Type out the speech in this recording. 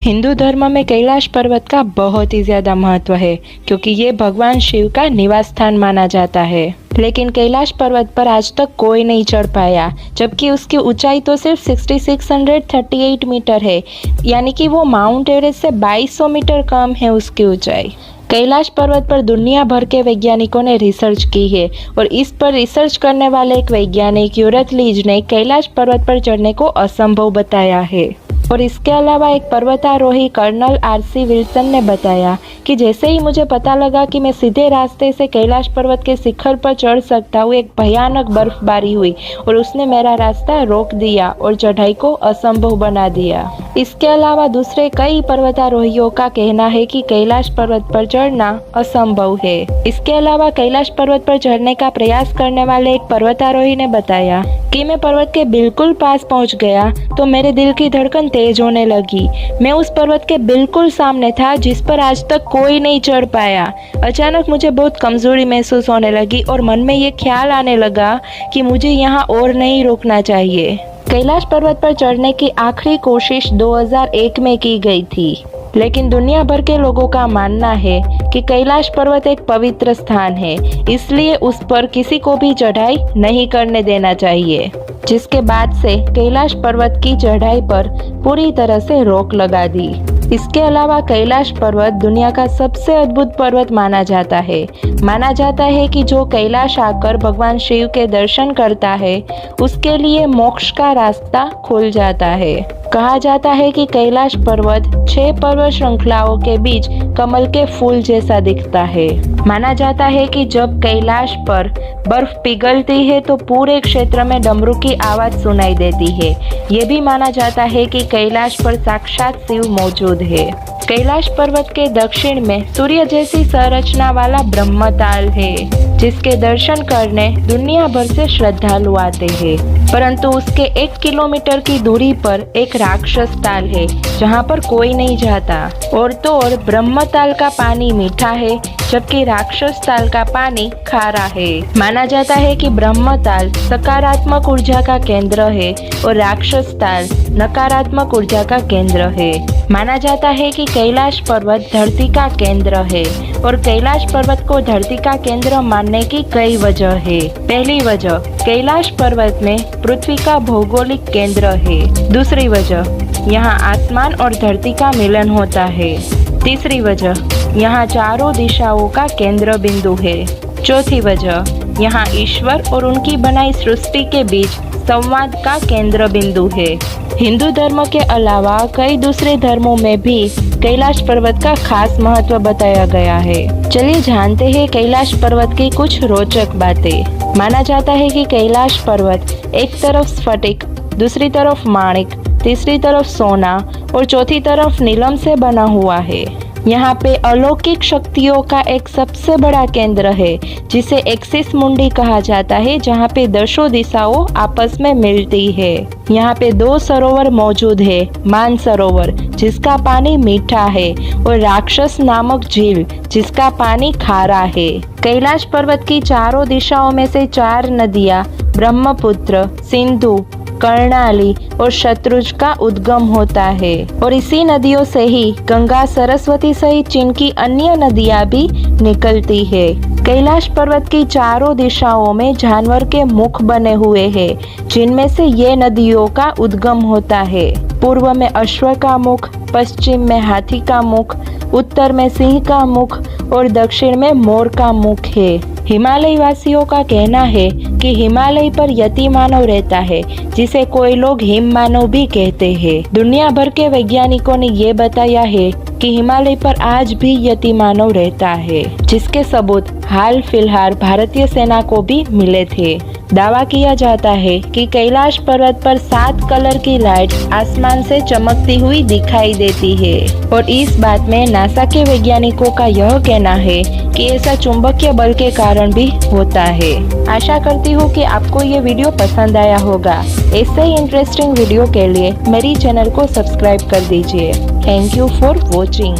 हिंदू धर्म में कैलाश पर्वत का बहुत ही ज्यादा महत्व है क्योंकि ये भगवान शिव का निवास स्थान माना जाता है। लेकिन कैलाश पर्वत पर आज तक कोई नहीं चढ़ पाया, जबकि उसकी ऊंचाई तो सिर्फ 6638 मीटर है, यानी कि वो माउंट एवरेस्ट से 2200 मीटर कम है उसकी ऊंचाई। कैलाश पर्वत पर दुनिया भर के वैज्ञानिकों ने रिसर्च की है और इस पर रिसर्च करने वाले एक वैज्ञानिक यूरत लीज ने कैलाश पर्वत पर चढ़ने को असंभव बताया है। और इसके अलावा एक पर्वतारोही कर्नल आरसी विल्सन ने बताया कि जैसे ही मुझे पता लगा कि मैं सीधे रास्ते से कैलाश पर्वत के शिखर पर चढ़ सकता हूँ, एक भयानक बर्फबारी हुई और उसने मेरा रास्ता रोक दिया और चढ़ाई को असंभव बना दिया। इसके अलावा दूसरे कई पर्वतारोहियों का कहना है कि कैलाश पर्वत पर चढ़ना असंभव है। इसके अलावा कैलाश पर्वत पर चढ़ने का प्रयास करने वाले एक पर्वतारोही ने बताया कि मैं पर्वत के बिल्कुल पास पहुंच गया तो मेरे दिल की धड़कन तेज होने लगी। मैं उस पर्वत के बिल्कुल सामने था जिस पर आज तक कोई नहीं चढ़ पाया। अचानक मुझे बहुत कमजोरी महसूस होने लगी और मन में ये ख्याल आने लगा कि मुझे यहाँ और नहीं रुकना चाहिए। कैलाश पर्वत पर चढ़ने की आखिरी कोशिश 2001 में की गई थी, लेकिन दुनिया भर के लोगों का मानना है कि कैलाश पर्वत एक पवित्र स्थान है, इसलिए उस पर किसी को भी चढ़ाई नहीं करने देना चाहिए। जिसके बाद से कैलाश पर्वत की चढ़ाई पर पूरी तरह से रोक लगा दी। इसके अलावा कैलाश पर्वत दुनिया का सबसे अद्भुत पर्वत माना जाता है। माना जाता है कि जो कैलाश आकर भगवान शिव के दर्शन करता है उसके लिए मोक्ष का रास्ता खुल जाता है। कहा जाता है कि कैलाश पर्वत 6 पर्वत श्रृंखलाओं के बीच कमल के फूल जैसा दिखता है। माना जाता है कि जब कैलाश पर बर्फ पिघलती है तो पूरे क्षेत्र में डमरू की आवाज सुनाई देती है। ये भी माना जाता है कि कैलाश पर साक्षात शिव मौजूद है। कैलाश पर्वत के दक्षिण में सूर्य जैसी संरचना वाला ब्रह्मताल है, जिसके दर्शन करने दुनिया भर से श्रद्धालु आते हैं। परंतु उसके 1 किलोमीटर की दूरी पर एक राक्षस ताल है जहाँ पर कोई नहीं जाता। और तो और ब्रह्मताल का पानी मीठा है जबकि राक्षस ताल का पानी खारा है। माना जाता है कि ब्रह्मताल सकारात्मक ऊर्जा का केंद्र है और राक्षस ताल नकारात्मक ऊर्जा का केंद्र है। माना जाता है कि कैलाश पर्वत धरती का केंद्र है और कैलाश पर्वत को धरती का केंद्र मानने की कई वजह है। पहली वजह, कैलाश पर्वत में पृथ्वी का भौगोलिक केंद्र है। दूसरी वजह, यहाँ आसमान और धरती का मिलन होता है। तीसरी वजह, यहाँ चारों दिशाओं का केंद्र बिंदु है। चौथी वजह, यहाँ ईश्वर और उनकी बनाई सृष्टि के बीच संवाद का केंद्र बिंदु है। हिंदू धर्म के अलावा कई दूसरे धर्मों में भी कैलाश पर्वत का खास महत्व बताया गया है। चलिए जानते हैं कैलाश पर्वत की कुछ रोचक बातें। माना जाता है कि कैलाश पर्वत एक तरफ स्फटिक, दूसरी तरफ माणिक, तीसरी तरफ सोना और चौथी तरफ नीलम से बना हुआ है। यहाँ पे अलौकिक शक्तियों का एक सबसे बड़ा केंद्र है जिसे एक्सिस मुंडी कहा जाता है, जहाँ पे दशों दिशाओं आपस में मिलती है। यहाँ पे 2 सरोवर मौजूद है, मान सरोवर जिसका पानी मीठा है और राक्षस नामक झील जिसका पानी खारा है। कैलाश पर्वत की चारों दिशाओं में से 4 नदियाँ ब्रह्मपुत्र, सिंधु, कर्णाली और शत्रुज का उद्गम होता है और इसी नदियों से ही गंगा, सरस्वती सहित चीन की अन्य नदियां भी निकलती है। कैलाश पर्वत की चारों दिशाओं में जानवर के मुख बने हुए हैं, जिनमें से ये नदियों का उद्गम होता है। पूर्व में अश्व का मुख, पश्चिम में हाथी का मुख, उत्तर में सिंह का मुख और दक्षिण में मोर का मुख है। हिमालय वासियों का कहना है कि हिमालय पर यति मानव रहता है, जिसे कोई लोग हिम मानव भी कहते हैं। दुनिया भर के वैज्ञानिकों ने ये बताया है कि हिमालय पर आज भी यति मानव रहता है, जिसके सबूत हाल फिलहाल भारतीय सेना को भी मिले थे। दावा किया जाता है कि कैलाश पर्वत पर 7 कलर की लाइट आसमान से चमकती हुई दिखाई देती है और इस बात में नासा के वैज्ञानिकों का यह कहना है कि ऐसा चुंबकीय बल के कारण भी होता है। आशा करती हूँ कि आपको ये वीडियो पसंद आया होगा। ऐसे ही इंटरेस्टिंग वीडियो के लिए मेरी चैनल को सब्सक्राइब कर दीजिए। Thank you for watching.